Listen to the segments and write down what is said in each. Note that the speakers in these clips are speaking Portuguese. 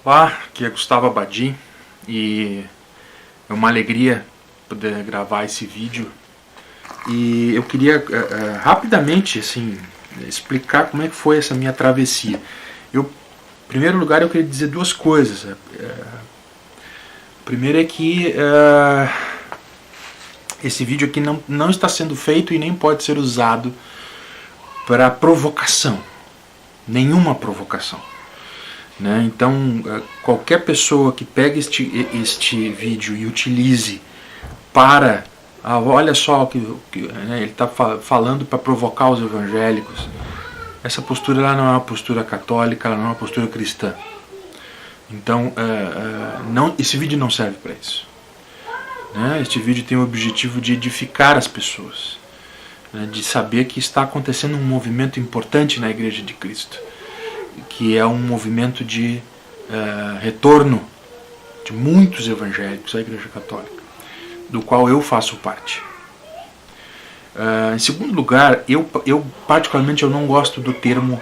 Olá, aqui é Gustavo Abadi e é uma alegria poder gravar esse vídeo. E eu queria rapidamente assim, explicar como é que foi essa minha travessia. Em primeiro lugar, eu queria dizer duas coisas. Primeiro é que esse vídeo aqui não está sendo feito e nem pode ser usado para provocação. Nenhuma provocação. Né? Então, qualquer pessoa que pegue este vídeo e utilize para... olha só o que né, ele está falando para provocar os evangélicos. Essa postura ela não é uma postura católica, ela não é uma postura cristã. Então, esse vídeo não serve para isso. Né? Este vídeo tem o objetivo de edificar as pessoas. Né? De saber que está acontecendo um movimento importante na Igreja de Cristo. Que é um movimento de retorno de muitos evangélicos à Igreja Católica, do qual eu faço parte. Em segundo lugar, eu particularmente eu não gosto do termo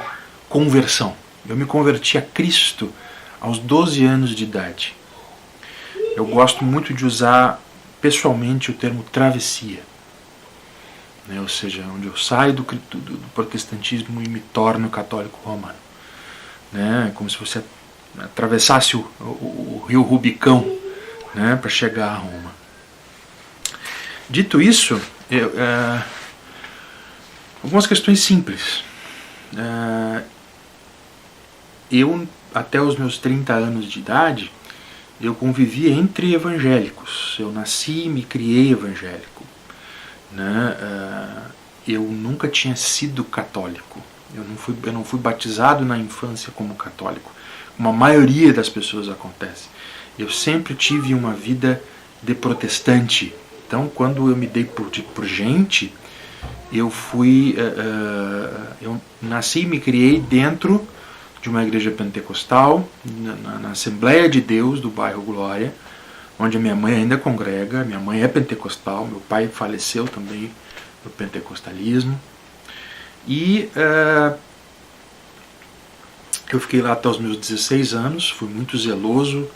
conversão. Eu me converti a Cristo aos 12 anos de idade. Eu gosto muito de usar pessoalmente o termo travessia. Né? Ou seja, onde eu saio do protestantismo e me torno católico romano. Né? Como se você atravessasse o rio Rubicão, né? Para chegar a Roma. Dito isso, algumas questões simples. Eu, até os meus 30 anos de idade, eu convivi entre evangélicos. Eu nasci e me criei evangélico. Né? Eu nunca tinha sido católico. Eu não fui batizado na infância como católico, como a maioria das pessoas acontece. Eu sempre tive uma vida de protestante. Então, quando eu me dei por gente, eu nasci e me criei dentro de uma igreja pentecostal, na Assembleia de Deus do bairro Glória, onde a minha mãe ainda congrega. Minha mãe é pentecostal, meu pai faleceu também no pentecostalismo. E eu fiquei lá até os meus 16 anos, fui muito zeloso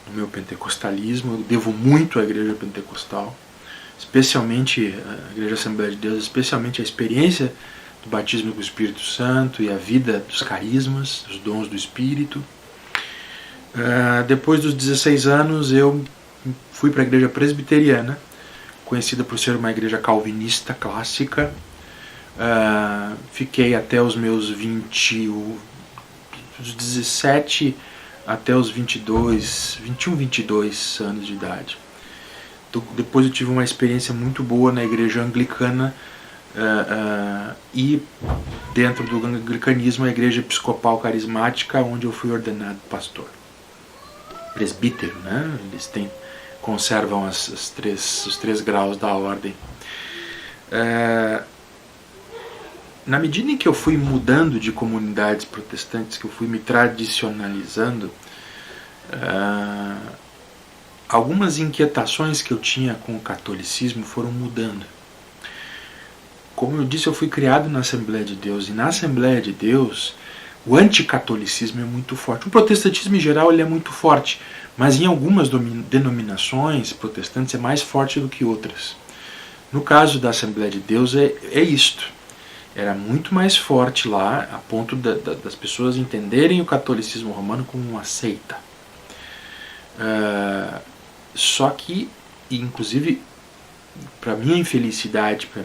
no meu pentecostalismo, eu devo muito à igreja pentecostal, especialmente a igreja Assembleia de Deus, especialmente a experiência do batismo com o Espírito Santo e a vida dos carismas, dos dons do Espírito. Depois dos 16 anos eu fui para a igreja presbiteriana, conhecida por ser uma igreja calvinista clássica. Fiquei até os meus 17 até os 21, 22 anos de idade. Depois eu tive uma experiência muito boa na igreja anglicana e dentro do anglicanismo a igreja episcopal carismática, onde eu fui ordenado pastor. Presbítero, né? Eles conservam os três graus da ordem. Na medida em que eu fui mudando de comunidades protestantes, que eu fui me tradicionalizando, algumas inquietações que eu tinha com o catolicismo foram mudando. Como eu disse, eu fui criado na Assembleia de Deus, e na Assembleia de Deus o anticatolicismo é muito forte. O protestantismo em geral ele é muito forte, mas em algumas denominações protestantes é mais forte do que outras. No caso da Assembleia de Deus é isto. Era muito mais forte lá, a ponto das pessoas entenderem o catolicismo romano como uma seita. Só que, inclusive, para minha infelicidade, para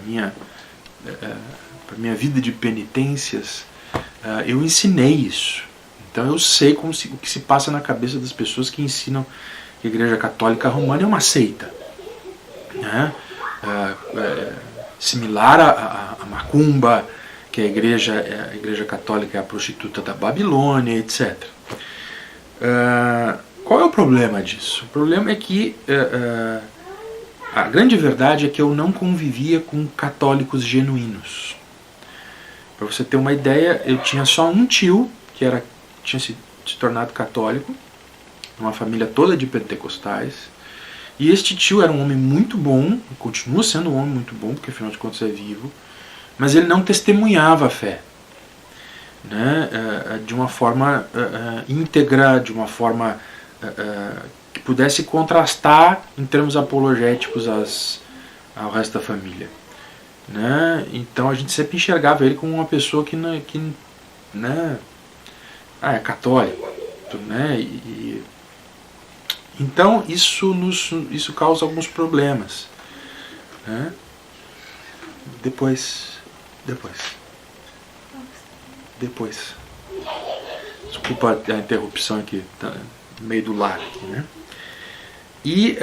minha vida de penitências, eu ensinei isso. Então eu sei o que se passa na cabeça das pessoas que ensinam que a Igreja Católica Romana é uma seita. Né? Similar a macumba, que a igreja católica é a prostituta da Babilônia, etc. Qual é o problema disso? O problema é que a grande verdade é que eu não convivia com católicos genuínos. Para você ter uma ideia, eu tinha só um tio que tinha se tornado católico, uma família toda de pentecostais. E este tio era um homem muito bom, continua sendo um homem muito bom, porque afinal de contas é vivo, mas ele não testemunhava a fé. né, de uma forma íntegra, de uma forma que pudesse contrastar em termos apologéticos ao resto da família. Né? Então a gente sempre enxergava ele como uma pessoa que né, é católico. Né? Então isso causa alguns problemas. Né? Depois. Desculpa a interrupção aqui, tá no meio do lar aqui, né? E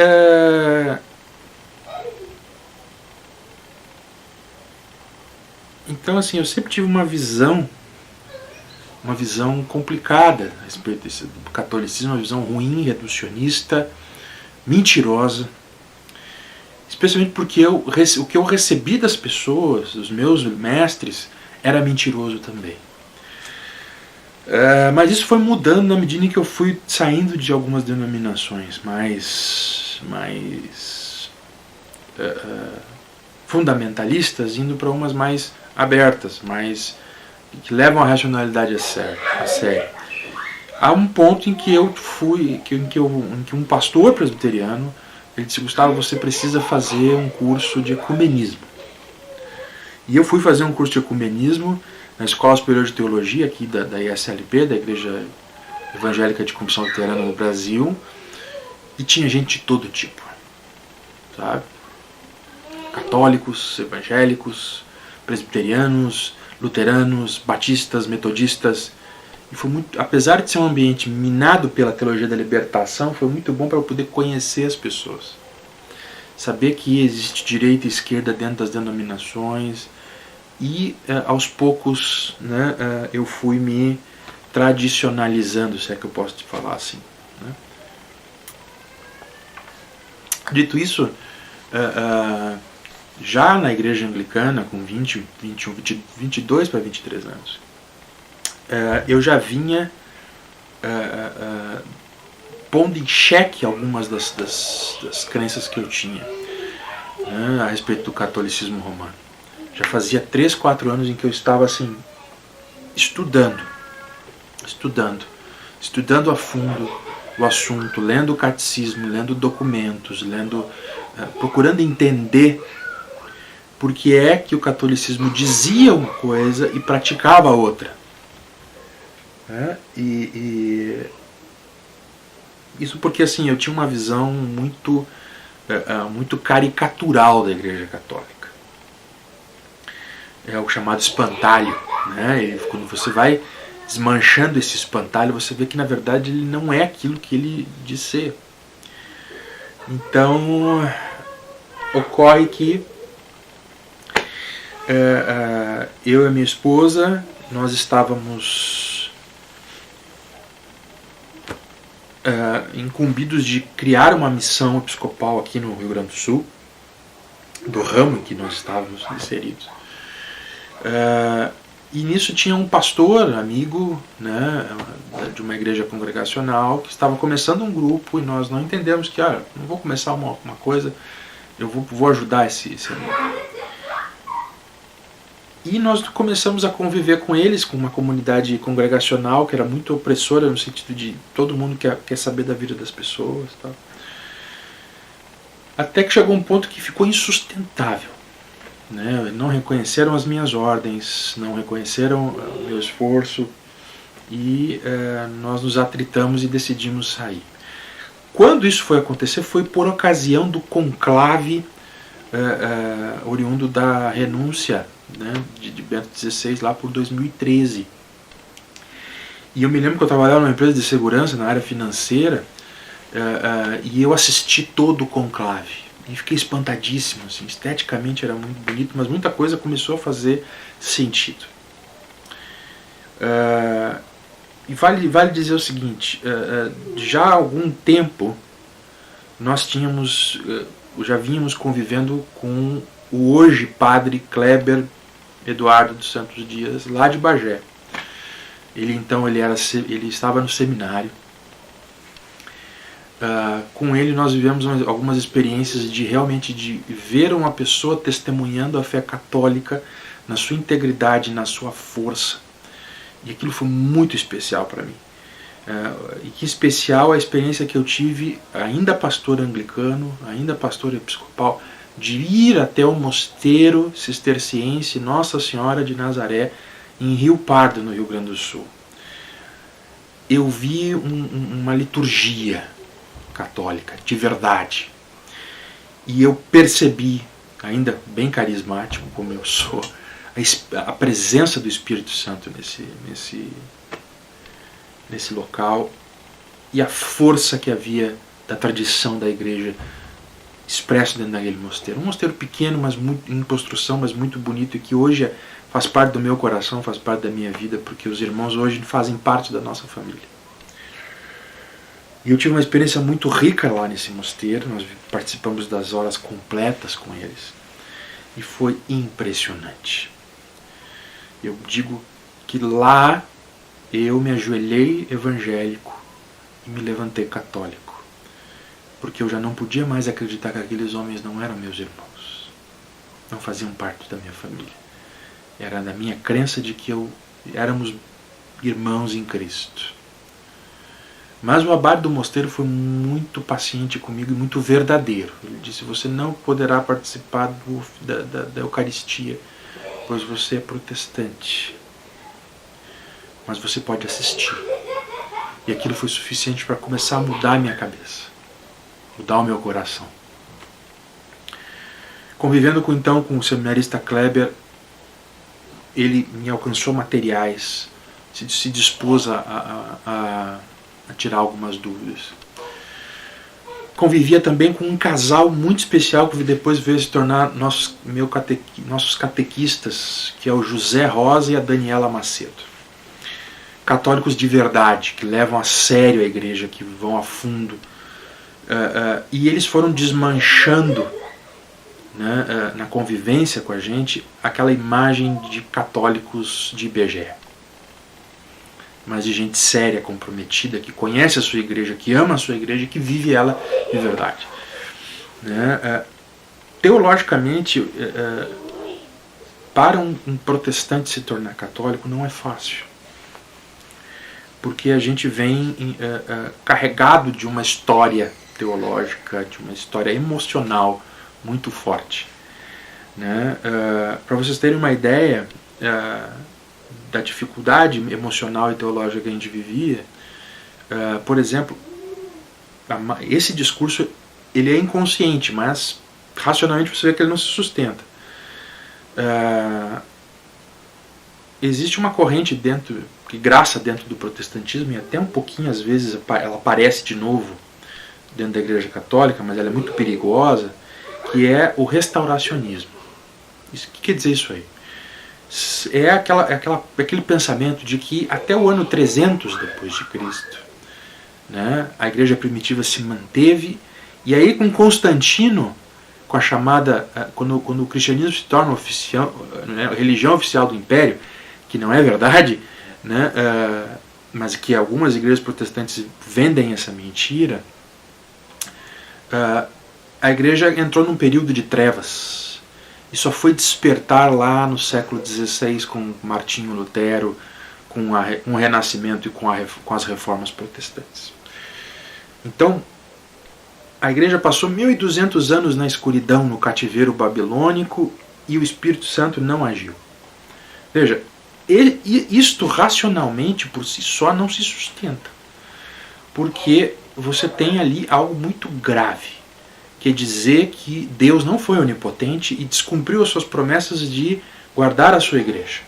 então assim, eu sempre tive uma visão complicada a respeito do catolicismo, uma visão ruim, reducionista, mentirosa, especialmente porque o que eu recebi das pessoas, dos meus mestres, era mentiroso também. Mas isso foi mudando na medida em que eu fui saindo de algumas denominações mais fundamentalistas, indo para umas mais abertas, mais que levam a racionalidade a sério. Há um ponto em que eu fui, em que um pastor presbiteriano, ele disse: Gustavo, você precisa fazer um curso de ecumenismo. E eu fui fazer um curso de ecumenismo na Escola Superior de Teologia aqui da ISLP, da Igreja Evangélica de Confissão Luterana no Brasil, e tinha gente de todo tipo, sabe? Católicos, evangélicos, presbiterianos, luteranos, batistas, metodistas. E foi muito, apesar de ser um ambiente minado pela teologia da libertação, foi muito bom para eu poder conhecer as pessoas, saber que existe direita e esquerda dentro das denominações. E aos poucos, né, eu fui me tradicionalizando, se é que eu posso te falar assim. Né? Dito isso, já na igreja anglicana, com 22 para 23 anos, eu já vinha pondo em xeque algumas das crenças que eu tinha, né, a respeito do catolicismo romano. Já fazia 3, 4 anos em que eu estava assim, estudando a fundo o assunto, lendo o catecismo, lendo documentos, procurando entender por que é que o catolicismo dizia uma coisa e praticava outra. Isso porque assim, eu tinha uma visão muito caricatural da Igreja Católica. É o chamado espantalho, né? E quando você vai desmanchando esse espantalho, você vê que na verdade ele não é aquilo que ele diz ser. Então ocorre que eu e a minha esposa, nós estávamos incumbidos de criar uma missão episcopal aqui no Rio Grande do Sul, do ramo em que nós estávamos inseridos. E nisso tinha um pastor, amigo, né, de uma igreja congregacional, que estava começando um grupo, e nós não entendemos que, não vou começar uma coisa, eu vou ajudar esse amigo. E nós começamos a conviver com eles, com uma comunidade congregacional que era muito opressora, no sentido de todo mundo quer saber da vida das pessoas. Tá? Até que chegou um ponto que ficou insustentável. Né? Não reconheceram as minhas ordens, não reconheceram o meu esforço, e nós nos atritamos e decidimos sair. Quando isso foi acontecer, foi por ocasião do conclave oriundo da renúncia, né, de Bento XVI, lá por 2013. E eu me lembro que eu trabalhava numa empresa de segurança na área financeira, e eu assisti todo o conclave. E fiquei espantadíssimo, assim, esteticamente era muito bonito, mas muita coisa começou a fazer sentido. E vale dizer o seguinte, já há algum tempo nós já vínhamos convivendo com o hoje padre Kleber Eduardo dos Santos Dias, lá de Bagé. Ele estava no seminário. Com ele nós vivemos algumas experiências de realmente de ver uma pessoa testemunhando a fé católica na sua integridade, na sua força. E aquilo foi muito especial para mim. E que especial a experiência que eu tive, ainda pastor anglicano, ainda pastor episcopal, de ir até o mosteiro cisterciense Nossa Senhora de Nazaré, em Rio Pardo, no Rio Grande do Sul. Eu vi uma liturgia católica, de verdade. E eu percebi, ainda bem carismático como eu sou, a presença do Espírito Santo nesse local e a força que havia da tradição da igreja expresso dentro daquele mosteiro. Um mosteiro pequeno, mas muito, em construção, mas muito bonito, e que hoje faz parte do meu coração, faz parte da minha vida, porque os irmãos hoje fazem parte da nossa família. E eu tive uma experiência muito rica lá nesse mosteiro, nós participamos das horas completas com eles, e foi impressionante. Eu digo que lá eu me ajoelhei evangélico e me levantei católico, porque eu já não podia mais acreditar que aqueles homens não eram meus irmãos, não faziam parte da minha família. Era da minha crença de que éramos irmãos em Cristo. Mas o abade do mosteiro foi muito paciente comigo e muito verdadeiro. Ele disse: você não poderá participar da Eucaristia, pois você é protestante, mas você pode assistir. E aquilo foi suficiente para começar a mudar a minha cabeça, mudar o meu coração. Convivendo então com o seminarista Kleber, ele me alcançou materiais, se dispôs a tirar algumas dúvidas. Convivia também com um casal muito especial que depois veio se tornar nossos catequistas, que é o José Rosa e a Daniela Macedo. Católicos de verdade, que levam a sério a igreja, que vão a fundo. E eles foram desmanchando, né, na convivência com a gente, aquela imagem de católicos de IBGE. Mas de gente séria, comprometida, que conhece a sua igreja, que ama a sua igreja, que vive ela de verdade. Teologicamente, para um protestante se tornar católico não é fácil, porque a gente vem carregado de uma história teológica, de uma história emocional muito forte. Para vocês terem uma ideia da dificuldade emocional e teológica que a gente vivia, por exemplo, esse discurso ele é inconsciente, mas racionalmente você vê que ele não se sustenta. Existe uma corrente que graça dentro do protestantismo, e até um pouquinho às vezes ela aparece de novo dentro da Igreja Católica, mas ela é muito perigosa, que é o restauracionismo. O que quer dizer isso aí? É aquele pensamento de que até o ano 300 depois de Cristo, né, a igreja primitiva se manteve, e aí com Constantino, com a chamada, quando o cristianismo se torna a religião oficial do império, que não é verdade, né, mas que algumas igrejas protestantes vendem essa mentira, a igreja entrou num período de trevas. E só foi despertar lá no século XVI com Martinho Lutero, com o Renascimento e com as reformas protestantes. Então, a igreja passou 1200 anos na escuridão, no cativeiro babilônico, e o Espírito Santo não agiu. Veja, isto racionalmente por si só não se sustenta, porque você tem ali algo muito grave, que é dizer que Deus não foi onipotente e descumpriu as suas promessas de guardar a sua igreja.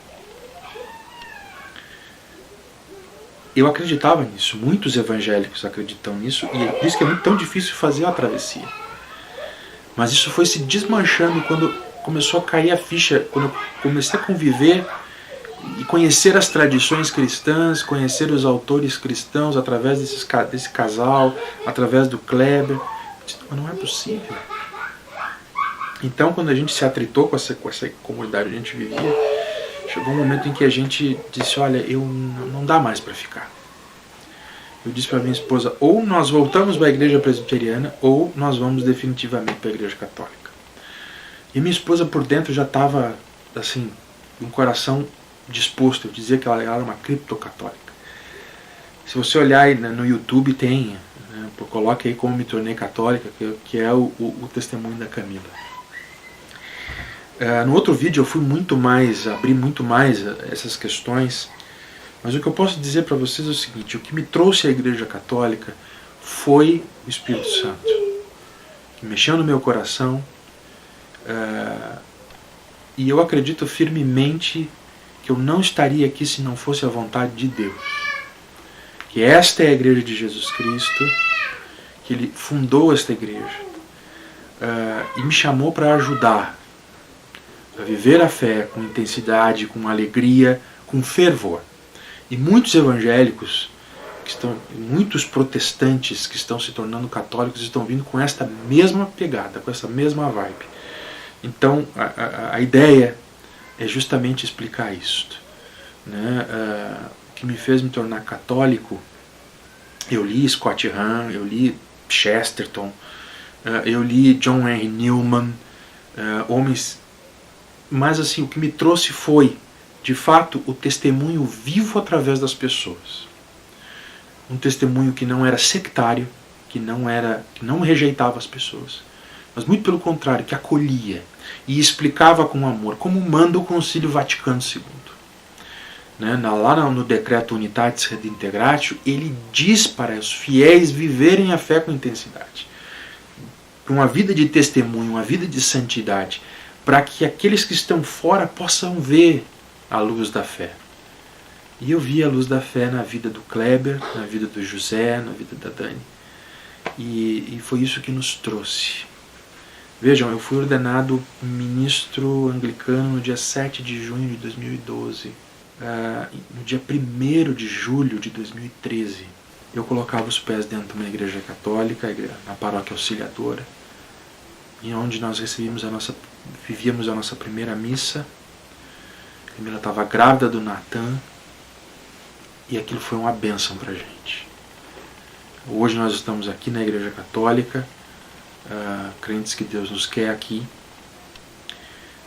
Eu acreditava nisso, muitos evangélicos acreditam nisso, e é por isso que é tão difícil fazer a travessia. Mas isso foi se desmanchando quando começou a cair a ficha, quando eu comecei a conviver e conhecer as tradições cristãs, conhecer os autores cristãos através desse casal, através do Kleber. Mas não é possível. Então, quando a gente se atritou com essa comunidade que a gente vivia, chegou um momento em que a gente disse: olha, não dá mais para ficar. Eu disse para minha esposa: ou nós voltamos para a igreja presbiteriana, ou nós vamos definitivamente para a igreja católica. E minha esposa por dentro já estava assim, um coração disposto, eu dizia que ela era uma criptocatólica. Se você olhar aí no YouTube tem, né, coloque aí como me tornei católica, que é o testemunho da Camila. No outro vídeo eu fui abri muito mais essas questões, mas o que eu posso dizer para vocês é o seguinte: o que me trouxe à Igreja Católica foi o Espírito Santo, que mexeu no meu coração, e eu acredito firmemente que eu não estaria aqui se não fosse a vontade de Deus. Que esta é a Igreja de Jesus Cristo, que Ele fundou esta igreja e me chamou para ajudar a viver a fé com intensidade, com alegria, com fervor. E muitos evangélicos, muitos protestantes que estão se tornando católicos estão vindo com esta mesma pegada, com essa mesma vibe. Então a ideia é justamente explicar isto, né? O que me fez me tornar católico, eu li Scott Hahn, eu li Chesterton, eu li John Henry Newman, homens, mas assim, o que me trouxe foi, de fato, o testemunho vivo através das pessoas. Um testemunho que não era sectário, que não rejeitava as pessoas, mas muito pelo contrário, que acolhia e explicava com amor, como manda o Concílio Vaticano II. Né? Lá no Decreto Unitatis Redintegratio, ele diz para os fiéis viverem a fé com intensidade. Uma vida de testemunho, uma vida de santidade, para que aqueles que estão fora possam ver a luz da fé. E eu vi a luz da fé na vida do Kleber, na vida do José, na vida da Dani. E foi isso que nos trouxe. Vejam, eu fui ordenado ministro anglicano no dia 7 de junho de 2012. No dia 1º de julho de 2013, eu colocava os pés dentro de uma igreja católica, na paróquia Auxiliadora, em onde nós vivíamos a nossa primeira missa. A Camila estava grávida do Natan, e aquilo foi uma bênção para a gente. Hoje nós estamos aqui na Igreja Católica, crentes que Deus nos quer aqui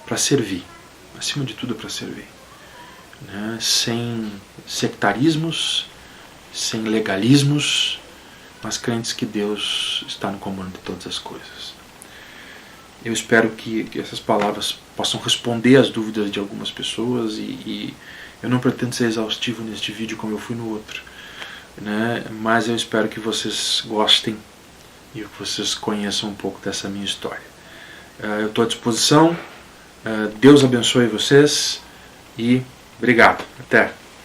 para servir, acima de tudo para servir, né? Sem sectarismos, sem legalismos, mas crentes que Deus está no comando de todas as coisas. Eu espero que essas palavras possam responder às dúvidas de algumas pessoas, e eu não pretendo ser exaustivo neste vídeo como eu fui no outro, né? Mas eu espero que vocês gostem e que vocês conheçam um pouco dessa minha história. Eu estou à disposição. Deus abençoe vocês e obrigado. Até!